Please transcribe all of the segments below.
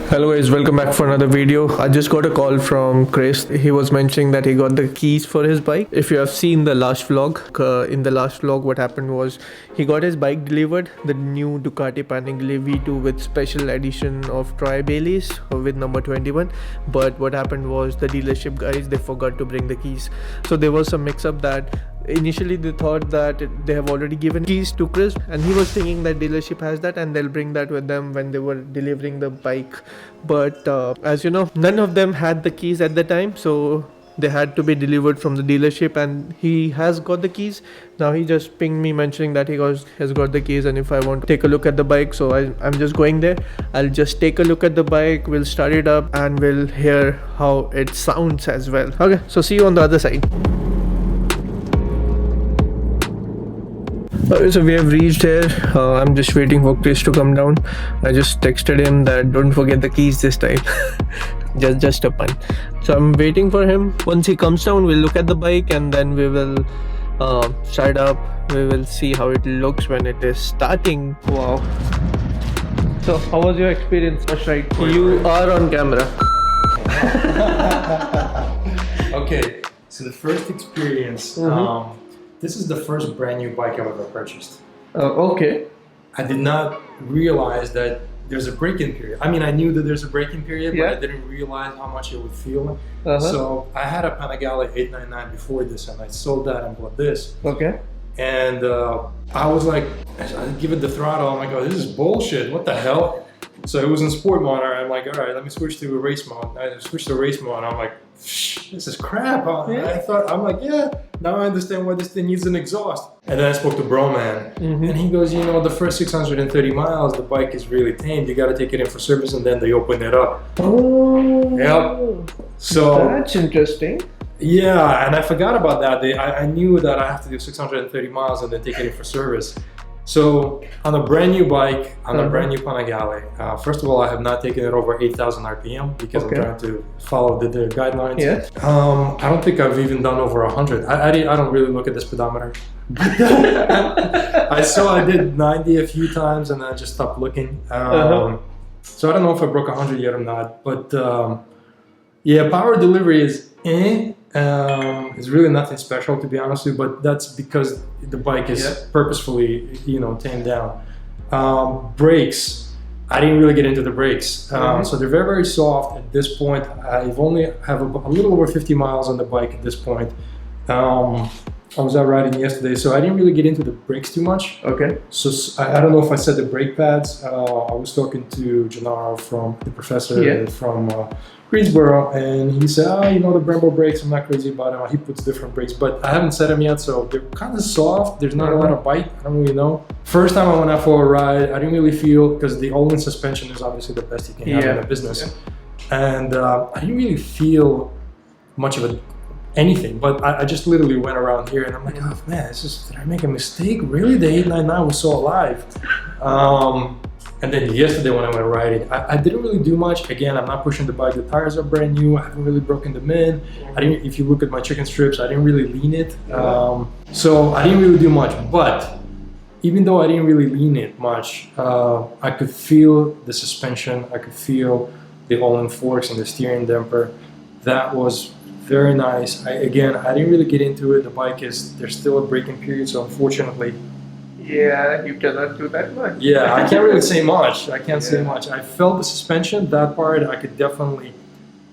Hello guys, welcome back for another video. I just got a call from Chris. He was mentioning that he got the keys for his bike. If you have seen the last vlog, in the last vlog what happened was he got his bike delivered, the new Ducati Panigale V2 with special edition of Troy Bayliss with number 21. But what happened was the dealership guys, they forgot to bring the keys. So there was some mix up that initially they thought that they have already given keys to Chris, and he was thinking that dealership has that and they'll bring that with them when they were delivering the bike. But as you know, none of them had the keys at the time, so they had to be delivered from the dealership, and he has got the keys. Now he just pinged me mentioning that he has got the keys, and if I want to take a look at the bike, so I'm just going there. I'll just take a look at the bike, we'll start it up and we'll hear how it sounds as well. Okay, so see you on the other side. So we have reached here. I'm just waiting for Chris to come down. I just texted him that don't forget the keys this time. just a pun. So I'm waiting for him. Once he comes down, we'll look at the bike and then we will start up. We will see how it looks when it is starting. Wow. So how was your experience first ride? You are on camera. Okay, so the first experience, this is the first brand new bike I've ever purchased. Okay. I did not realize that there's a break-in period. I mean, I knew that there's a break-in period, but I didn't realize how much it would feel. So I had a Panigale 899 before this, and I sold that and bought this. Okay. And I was like, I give it the throttle. I'm like, oh, this is bullshit. What the hell? So it was in sport mode. I'm like, all right, let me switch to race mode. I switched to race mode, and I'm like, this is crap. I'm like, yeah, now I understand why this thing needs an exhaust. And then I spoke to Broman, and he goes, you know, the first 630 miles, the bike is really tamed. You got to take it in for service, and then they open it up. Oh. Yep. So that's interesting. Yeah, and I forgot about that. I knew that I have to do 630 miles and then take it in for service. So on a brand new bike, on a brand new Panigale, first of all, I have not taken it over 8,000 RPM because I'm trying to follow the guidelines. Yes. I don't think I've even done over 100. I don't really look at the speedometer. I saw I did 90 a few times and then I just stopped looking. So I don't know if I broke 100 yet or not. But yeah, power delivery is it's really nothing special, to be honest with you, but that's because the bike is purpurposefully, tamed down. Brakes, I didn't really get into the brakes. So they're very, very soft at this point. I've only have a little over 50 miles on the bike at this point. I was out riding yesterday, so I didn't really get into the brakes too much. Okay. So I don't know if I said the brake pads. I was talking to Gennaro the professor from Greensboro, and he said, the Brembo brakes, I'm not crazy about them. He puts different brakes, but I haven't set them yet, so they're kind of soft. There's not a lot of bite. I don't really know. First time I went out for a ride, I didn't really feel, because the all-in suspension is obviously the best you can have in a business. And I didn't really feel much of anything, but I just literally went around here and I'm like, oh man, did I make a mistake? Really? The 899 was so alive. And then yesterday when I went riding, I didn't really do much. Again, I'm not pushing the bike. The tires are brand new. I haven't really broken them in. If you look at my chicken strips, I didn't really lean it. So I didn't really do much, but even though I didn't really lean it much, I could feel the suspension. I could feel the all-in forks and the steering damper. That was very nice. I didn't really get into it. The bike there's still a braking period, so unfortunately. Yeah, you cannot do that much. Yeah, I can't really say much. I can't say much. I felt the suspension, that part I could definitely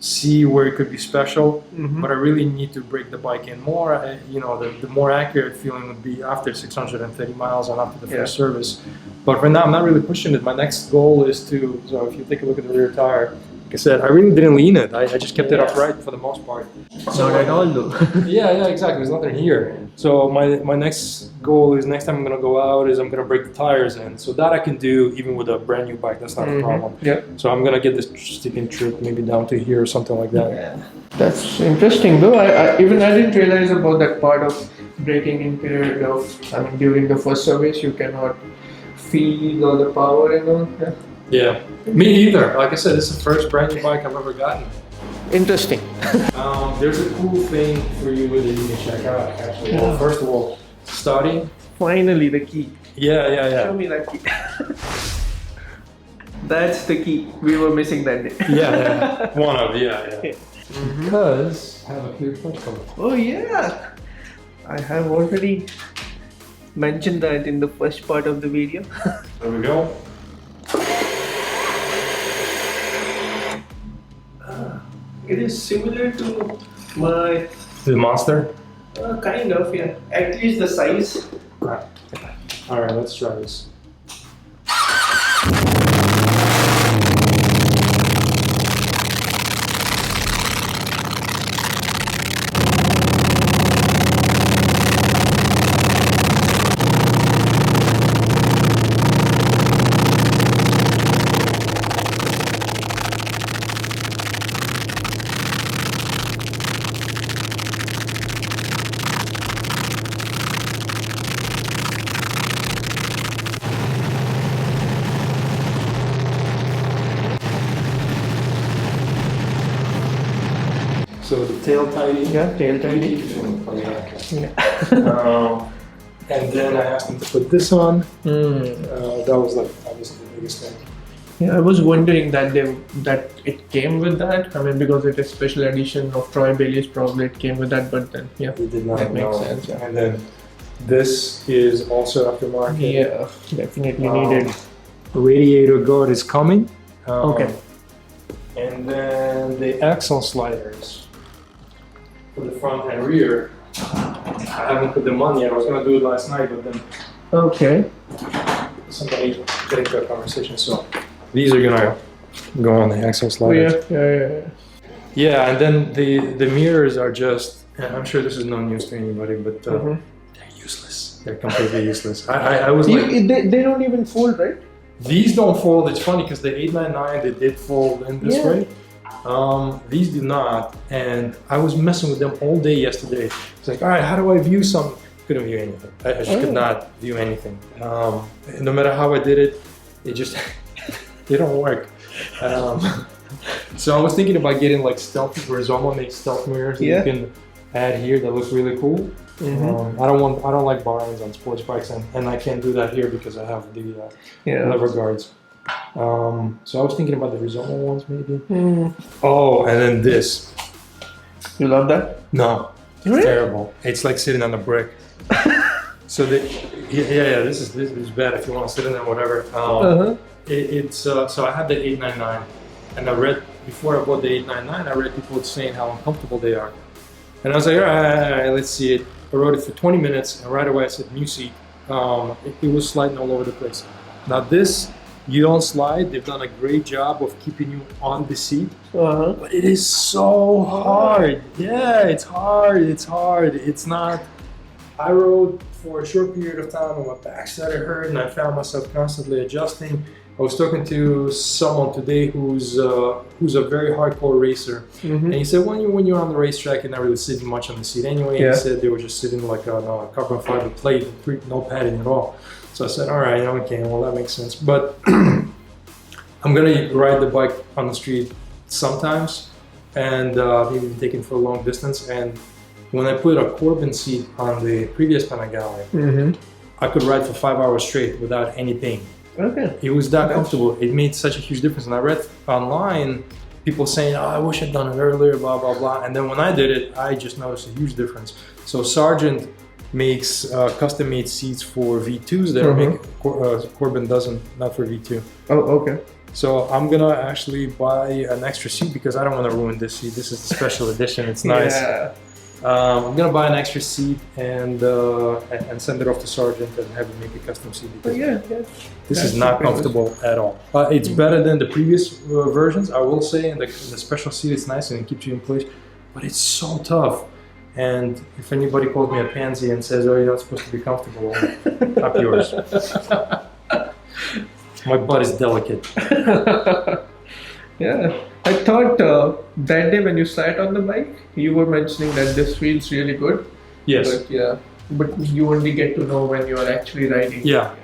see where it could be special, but I really need to break the bike in more. The more accurate feeling would be after 630 miles and after the first service. But right now, I'm not really pushing it. My next goal is so if you take a look at the rear tire, like I said, I really didn't lean it. I just kept it upright for the most part. So not at all though. yeah, exactly. There's nothing here. So my next goal is next time I'm gonna go out is I'm gonna break the tires in. So that I can do even with a brand new bike. That's not a problem. Yeah. So I'm gonna get this sticking trip maybe down to here or something like that. Yeah. That's interesting though. I didn't realize about that part of breaking in period during the first service you cannot feel all the power and all. Yeah, me either. Like I said, this is the first brand new bike I've ever gotten. Interesting. There's a cool thing for you that you can check out, actually. Well, first of all, starting. Finally, the key. Yeah. Show me that key. That's the key. We were missing that day. Yeah. One of, yeah. Because I have a clear clutch cover. Oh yeah. I have already mentioned that in the first part of the video. There we go. It is similar to my The Monster? kind of, yeah. At least the size. Alright, let's try this. So the tail tidy. Yeah, tail tidy. And then I asked him to put this on. That was like obviously the biggest thing. Yeah, I was wondering that it came with that. I mean, because it is special edition of Troy Bailey's, probably it came with that. But then, yeah, It did not that makes know. sense. Yeah. And then this is also aftermarket. Yeah, definitely needed. The radiator guard is coming. Okay. And then the axle sliders for the front and rear. I haven't put them on yet. I was gonna do it last night, but then Okay. somebody got into a conversation. So these are gonna go on the axle Oh, sliders. yeah. Yeah, and then the mirrors are just. And I'm sure this is no news to anybody, but they're useless. They're completely useless. I was like, They don't even fold, right? these don't fold. It's funny because the 899 they did fold in this way. These do not, and I was messing with them all day yesterday. It's like, all right, how do I view some? Couldn't view anything. I just could not view anything. No matter how I did it, it just they don't work. So I was thinking about getting like stealth, where Zoma makes stealth mirrors that you can add here that look really cool. I don't like barons on sports bikes, and I can't do that here because I have the lever guards. So I was thinking about the Rizoma ones maybe. Oh, and then this. You love that? No, it's Really? terrible. It's like sitting on a brick. So this is bad if you want to sit in there, whatever. So I had the 899, and I read before I bought the 899. I read people saying how uncomfortable they are, and I was like, all right, let's see it. I rode it for 20 minutes, and right away I said new seat. It was sliding all over the place. Now this. You don't slide. They've done a great job of keeping you on the seat, but it is so hard. Yeah, it's hard. It's not. I rode for a short period of time and my back started hurting. I found myself constantly adjusting. I was talking to someone today who's a very hardcore racer, and he said when you're on the racetrack, you're not really sitting much on the seat anyway. He said they were just sitting like on a carbon fiber plate, no padding at all. So I said, all right, okay, well that makes sense. But I'm gonna ride the bike on the street sometimes, and maybe take it for a long distance. And when I put a Corbin seat on the previous Panigale, I could ride for 5 hours straight without any pain. Okay. It was that comfortable. It made such a huge difference. And I read online people saying, oh, I wish I'd done it earlier, blah, blah, blah. And then when I did it, I just noticed a huge difference. So Sargent makes custom-made seats for V2s that Corbin doesn't, not for V2. Oh, okay. So I'm gonna actually buy an extra seat because I don't want to ruin this seat. This is the special edition. It's nice. Yeah. I'm gonna buy an extra seat and send it off to Sargent and have him make a custom seat because this is not comfortable at all. It's better than the previous versions, I will say. And the special seat is nice and it keeps you in place, but it's so tough. And if anybody calls me a pansy and says, "Oh, you're not supposed to be comfortable," up yours. My butt is delicate. Yeah, I thought that day when you sat on the bike, you were mentioning that this feels really good. Yes. But you only get to know when you are actually riding. Yeah.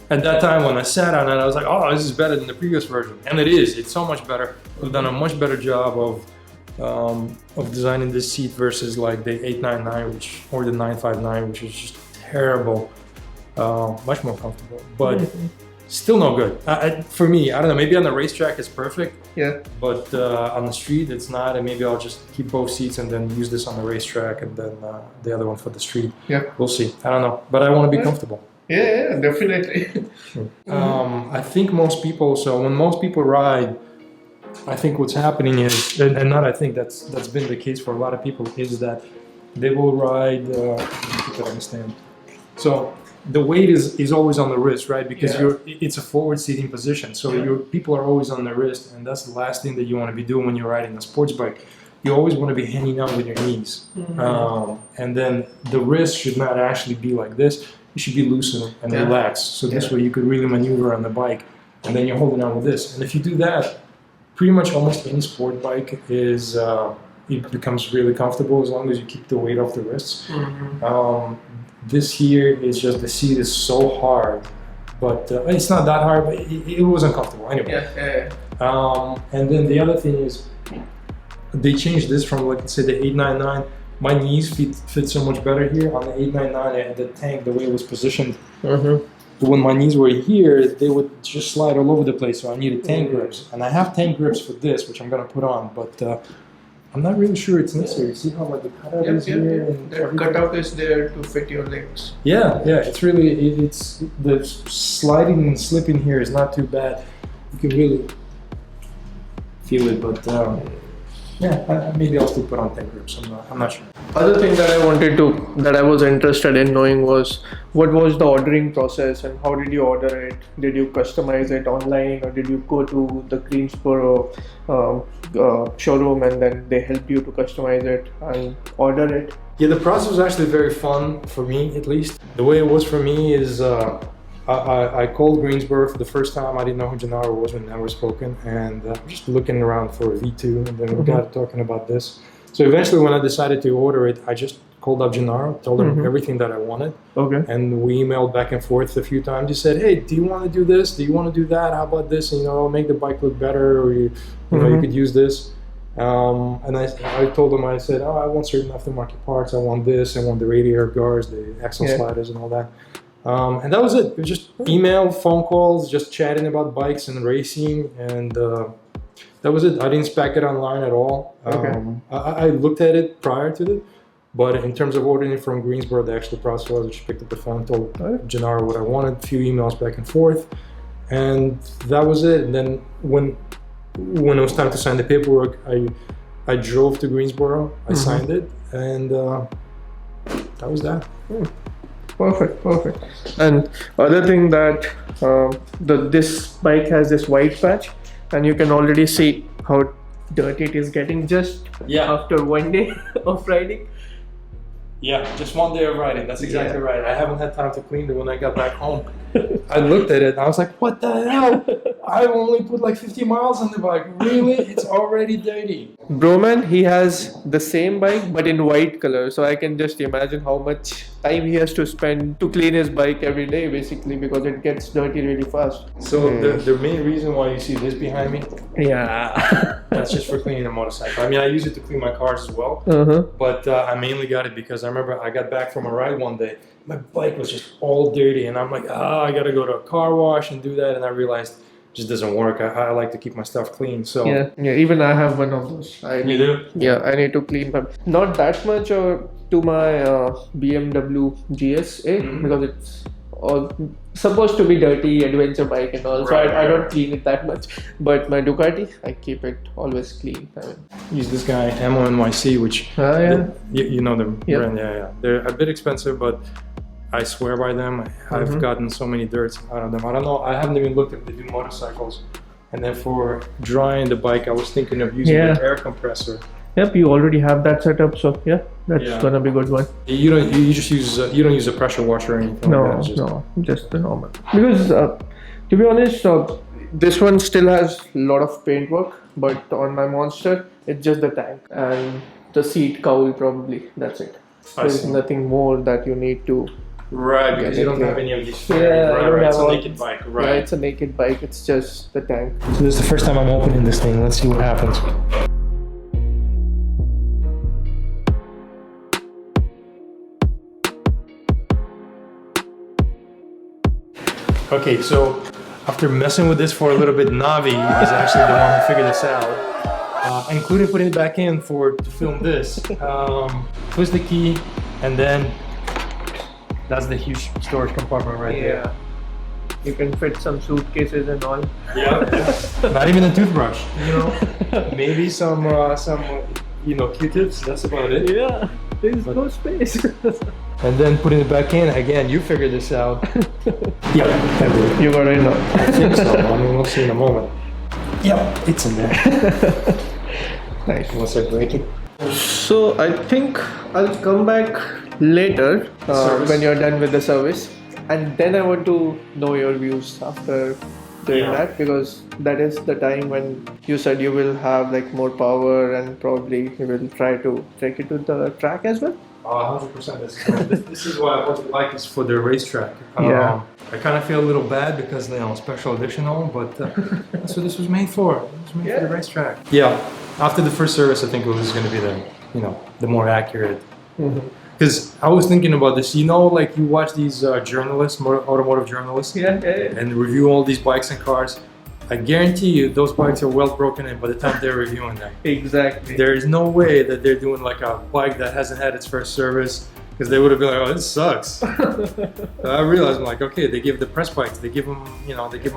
At that time when I sat on it, I was like, "Oh, this is better than the previous version," and it is. It's so much better. We've done a much better job of designing this seat versus like the 899, or the 959, which is just terrible. Much more comfortable, but Still no good. For me, I don't know. Maybe on the racetrack it's perfect. Yeah. But on the street it's not. And maybe I'll just keep both seats and then use this on the racetrack and then the other one for the street. Yeah. We'll see. I don't know. But I want to be comfortable. Yeah, definitely. I think most people. So when most people ride, I think what's happening is, and not I think that's been the case for a lot of people, is that they will ride. Put that on the stand. So the weight is always on the wrist, right? Because it's a forward seating position. So your people are always on the wrist, and that's the last thing that you want to be doing when you're riding a sports bike. You always want to be hanging out with your knees, and then the wrist should not actually be like this. You should be loosened and relaxed. So this way you could really maneuver on the bike, and then you're holding on with this. And if you do that, pretty much almost any sport bike is it becomes really comfortable as long as you keep the weight off the wrists. This here is just, the seat is so hard, but it's not that hard, but it was uncomfortable anyway. And then the other thing is, they changed this from, like, let's say the 899. My knees fit so much better here on the 899, and the tank, the way it was positioned. When my knees were here, they would just slide all over the place, so I needed tank grips. And I have tank grips for this, which I'm going to put on, but I'm not really sure it's necessary. See how, like, the cutout is here? And the cutout is there to fit your legs. Yeah, it's really, it's the sliding and slipping here is not too bad. You can really feel it, but yeah, maybe I'll still put on tank grips. I'm not sure. Other thing that I was interested in knowing was, what was the ordering process and how did you order it? Did you customize it online, or did you go to the Greensboro showroom and then they helped you to customize it and order it? Yeah, the process was actually very fun for me, at least. The way it was for me is I called Greensboro for the first time. I didn't know who Gennaro was, we'd never spoken, and I'm just looking around for a V2, and then we got talking about this. So eventually, when I decided to order it, I just called up Gennaro, told him everything that I wanted. And we emailed back and forth a few times. He said, "Hey, do you want to do this? Do you want to do that? How about this? And, make the bike look better, or you could use this." And I told him, I said, "Oh, I want certain aftermarket parts. I want this. I want the radiator guards, the axle sliders, and all that." And that was it. It was just email, phone calls, just chatting about bikes and racing, and that was it. I didn't spec it online at all. I looked at it prior to it, but in terms of ordering it from Greensboro, the actual process was I just picked up the phone, told Gennaro what I wanted, a few emails back and forth, and that was it. And then when it was time to sign the paperwork, I drove to Greensboro, I signed it, and that was that. Perfect. And other thing that this bike has this white patch, and you can already see how dirty it is getting just after one day of riding. Yeah, just one day of riding. That's exactly right. I haven't had time to clean it when I got back home. I looked at it and I was like, what the hell? I only put like 50 miles on the bike. Really? It's already dirty. Broman, he has the same bike but in white color. So I can just imagine how much time he has to spend to clean his bike every day, basically, because it gets dirty really fast. So the main reason why you see this behind me, that's just for cleaning the motorcycle. I mean, I use it to clean my cars as well, but I mainly got it because I remember I got back from a ride one day. My bike was just all dirty, and I'm like, I gotta go to a car wash and do that, and I realized it just doesn't work. I like to keep my stuff clean. So even I have one of those. You do? Yeah, I need to clean my, not that much to my BMW GSA because it's all supposed to be dirty adventure bike and all, so I don't clean it that much. But my Ducati, I keep it always clean. I mean, use this guy MONYC, which you know them. Brand, they're a bit expensive, but I swear by them. I've gotten so many dirts out of them. I don't know. I haven't even looked if they do motorcycles. And then for drying the bike, I was thinking of using an air compressor. Yep, you already have that set up, so that's gonna be a good one. You just use you don't use a pressure washer or anything like that? No, just the normal. Because to be honest, this one still has a lot of paint work, but on my Monster, it's just the tank and the seat cowl probably. That's it. There's nothing more that you need to. Right, because you don't have any of these. Right. It's a naked bike. Right. Yeah, it's a naked bike. It's just the tank. So this is the first time I'm opening this thing. Let's see what happens. Okay, so after messing with this for a little bit, Navi is actually the one who figured this out, including putting it back in to film this. Twist the key, and then that's the huge storage compartment right there. You can fit some suitcases and all. Yeah. Not even a toothbrush. You know, maybe some Q-tips. That's about it. Yeah, there's no space. And then putting it back in again. You figured this out. Yeah, You got it now. I think so. I mean, we'll see in a moment. Yep, it's in there. Nice. Once I break it. So I think I'll come back later when you're done with the service, and then I want to know your views after doing that, because that is the time when you said you will have like more power and probably you will try to take it to the track as well. 100%. This is why I bought the bike, is for the racetrack. Yeah. I kind of feel a little bad because, you know, special editional, but that's what this was made for. It was made for the racetrack. Yeah. After the first service, I think it was going to be the more accurate. Because I was thinking about this, you know, like you watch these journalists, automotive journalists, and review all these bikes and cars. I guarantee you those bikes are well broken in by the time they're reviewing them. Exactly. There is no way that they're doing like a bike that hasn't had its first service, because they would have been like, oh, this sucks. I realized, I'm like, okay, they give the press bikes, they give them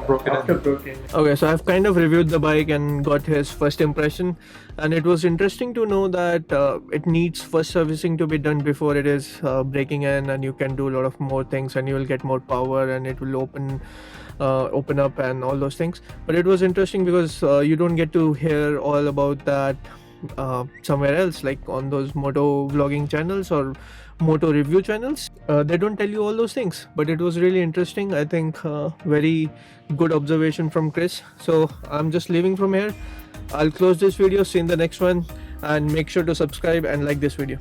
broken in. Okay, so I've kind of reviewed the bike and got his first impression, and it was interesting to know that it needs first servicing to be done before it is breaking in, and you can do a lot of more things and you will get more power and it will open up and all those things. But it was interesting because you don't get to hear all about that somewhere else, like on those moto vlogging channels or moto review channels. They don't tell you all those things, but it was really interesting. I think very good observation from Chris. So I'm just leaving from here. I'll close this video, see you in the next one, and make sure to subscribe and like this video.